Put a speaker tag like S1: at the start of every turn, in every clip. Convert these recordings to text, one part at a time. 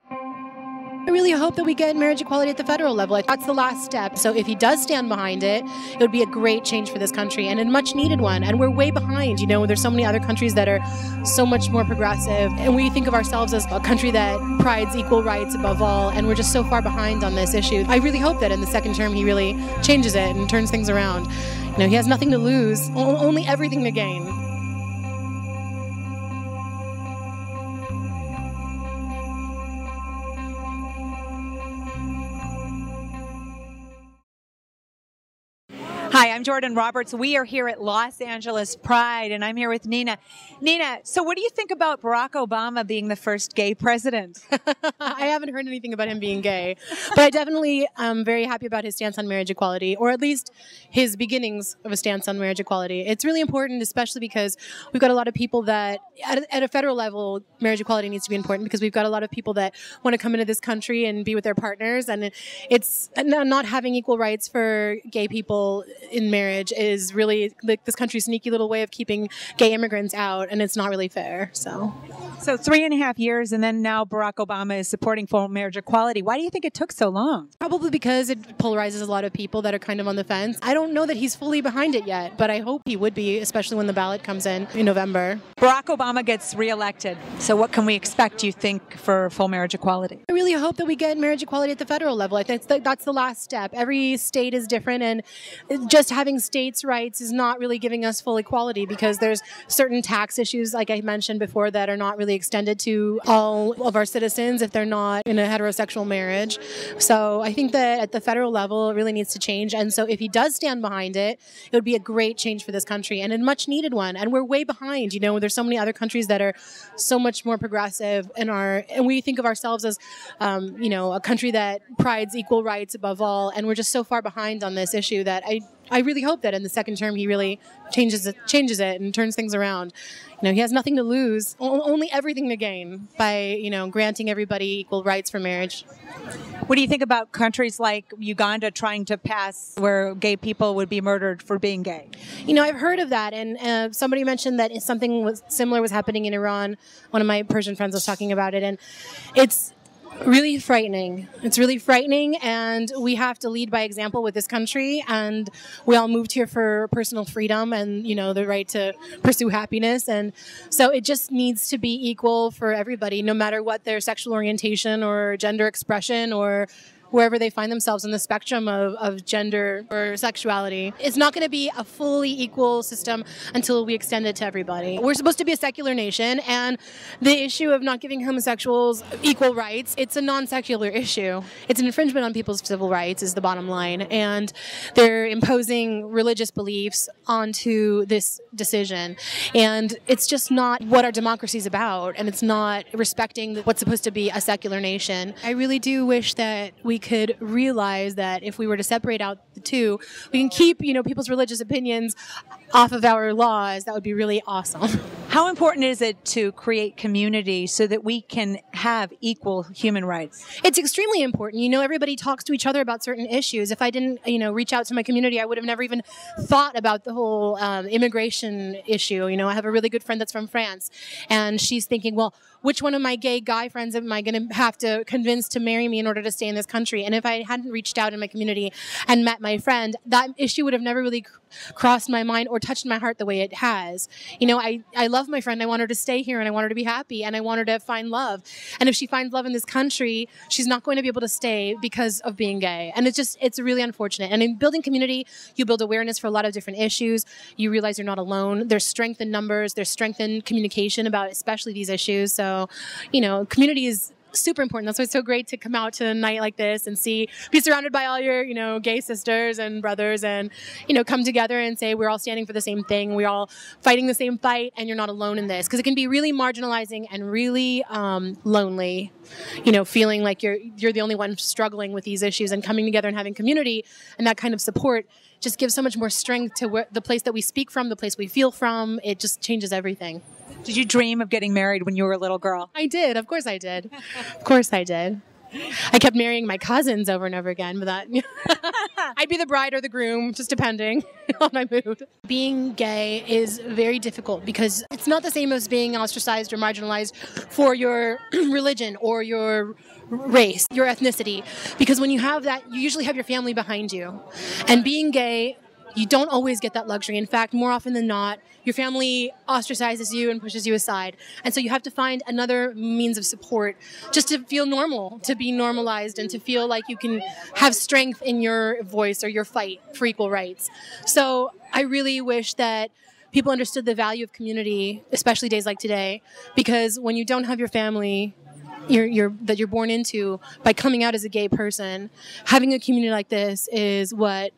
S1: I really hope that we get marriage equality at the federal level. That's the last step. So if he does stand behind it, it would be a great change for this country and a much needed one. And we're way behind. You know, there's so many other countries that are so much more progressive. And we think of ourselves as a country that prides equal rights above all. And we're just so far behind on this issue. I really hope that in the second term he really changes it and turns things around. You know, he has nothing to lose, only everything to gain.
S2: Hi, I'm Jordan Roberts. We are here at Los Angeles Pride, and I'm here with Nina. Nina, so what do you think about Barack Obama being the first gay president?
S1: I haven't heard anything about him being gay, but I definitely am very happy about his stance on marriage equality, or at least his beginnings of a stance on marriage equality. It's really important, especially because we've got a lot of people that, at a federal level, marriage equality needs to be important because we've got a lot of people that want to come into this country and be with their partners, and it's not having equal rights for gay people in marriage is really like this country's sneaky little way of keeping gay immigrants out, and it's not really fair. So
S2: 3.5 years, and then now Barack Obama is supporting full marriage equality. Why do you think it took so long?
S1: Probably because it polarizes a lot of people that are kind of on the fence. I don't know that he's fully behind it yet, but I hope he would be, especially when the ballot comes in November.
S2: Barack Obama gets reelected. So what can we expect, you think, for full marriage equality?
S1: I really hope that we get marriage equality at the federal level. I think that's the last step. Every state is different, and just having states' rights is not really giving us full equality because there's certain tax issues, like I mentioned before, that are not really extended to all of our citizens if they're not in a heterosexual marriage. So I think that at the federal level, it really needs to change. And so if he does stand behind it, it would be a great change for this country and a much needed one. And we're way behind. You know, there's so many other countries that are so much more progressive and we think of ourselves as, a country that prides equal rights above all. And we're just so far behind on this issue that I really hope that in the second term he really changes it and turns things around. You know, he has nothing to lose, only everything to gain by, granting everybody equal rights for marriage.
S2: What do you think about countries like Uganda trying to pass where gay people would be murdered for being gay?
S1: You know, I've heard of that, and somebody mentioned that something similar was happening in Iran. One of my Persian friends was talking about it, and it's really frightening. It's really frightening, and we have to lead by example with this country, and we all moved here for personal freedom and, the right to pursue happiness, and so it just needs to be equal for everybody, no matter what their sexual orientation or gender expression or wherever they find themselves in the spectrum of gender or sexuality. It's not going to be a fully equal system until we extend it to everybody. We're supposed to be a secular nation, and the issue of not giving homosexuals equal rights, it's a non-secular issue. It's an infringement on people's civil rights is the bottom line, and they're imposing religious beliefs onto this decision. And it's just not what our democracy is about, and it's not respecting what's supposed to be a secular nation. I really do wish that we could realize that if we were to separate out the two, we can keep, people's religious opinions off of our laws. That would be really awesome.
S2: How important is it to create community so that we can have equal human rights?
S1: It's extremely important. Everybody talks to each other about certain issues. If I didn't, reach out to my community, I would have never even thought about the whole immigration issue. I have a really good friend that's from France, and she's thinking, well, which one of my gay guy friends am I going to have to convince to marry me in order to stay in this country? And if I hadn't reached out in my community and met my friend, that issue would have never really crossed my mind or touched my heart the way it has. I love my friend. I want her to stay here, and I want her to be happy, and I want her to find love. And if she finds love in this country, she's not going to be able to stay because of being gay. And it's really unfortunate. And in building community, you build awareness for a lot of different issues. You realize you're not alone. There's strength in numbers. There's strength in communication about especially these issues. So, community is super important. That's why it's so great to come out to a night like this and be surrounded by all your, gay sisters and brothers and, come together and say we're all standing for the same thing. We're all fighting the same fight, and you're not alone in this. Because it can be really marginalizing and really lonely, feeling like you're the only one struggling with these issues, and coming together and having community and that kind of support just gives so much more strength to the place that we speak from, the place we feel from. It just changes everything.
S2: Did you dream of getting married when you were a little girl?
S1: I did. Of course I did. Of course I did. I kept marrying my cousins over and over again, but that I'd be the bride or the groom, just depending on my mood. Being gay is very difficult because it's not the same as being ostracized or marginalized for your religion or your race, your ethnicity. Because when you have that, you usually have your family behind you. And being gay, you don't always get that luxury. In fact, more often than not, your family ostracizes you and pushes you aside. And so you have to find another means of support just to feel normal, to be normalized, and to feel like you can have strength in your voice or your fight for equal rights. So I really wish that people understood the value of community, especially days like today, because when you don't have your family that you're born into, by coming out as a gay person, having a community like this is what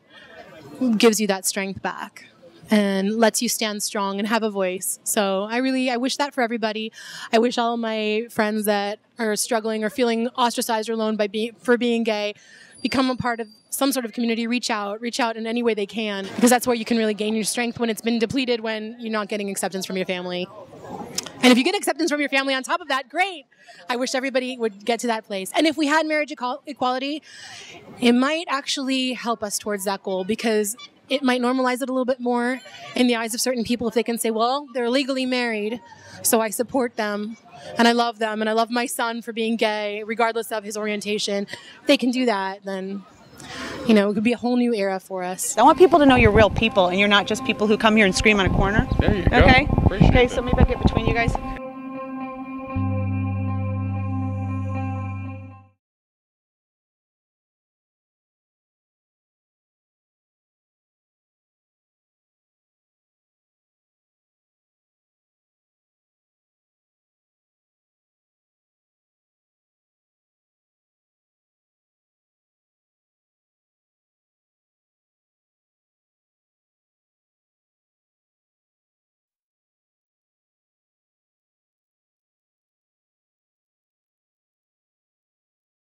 S1: gives you that strength back and lets you stand strong and have a voice. So I wish that for everybody. I wish all of my friends that are struggling or feeling ostracized or alone for being gay become a part of some sort of community. Reach out in any way they can, because that's where you can really gain your strength when it's been depleted, when you're not getting acceptance from your family. And if you get acceptance from your family on top of that, great. I wish everybody would get to that place. And if we had marriage equality, it might actually help us towards that goal, because it might normalize it a little bit more in the eyes of certain people if they can say, well, they're legally married, so I support them, and I love them, and I love my son for being gay, regardless of his orientation. If they can do that, then it could be a whole new era for us.
S2: I want people to know you're real people and you're not just people who come here and scream on a corner.
S3: There you go.
S2: Okay?
S3: Appreciate
S2: Okay,
S3: it.
S2: so maybe I'll get between you guys.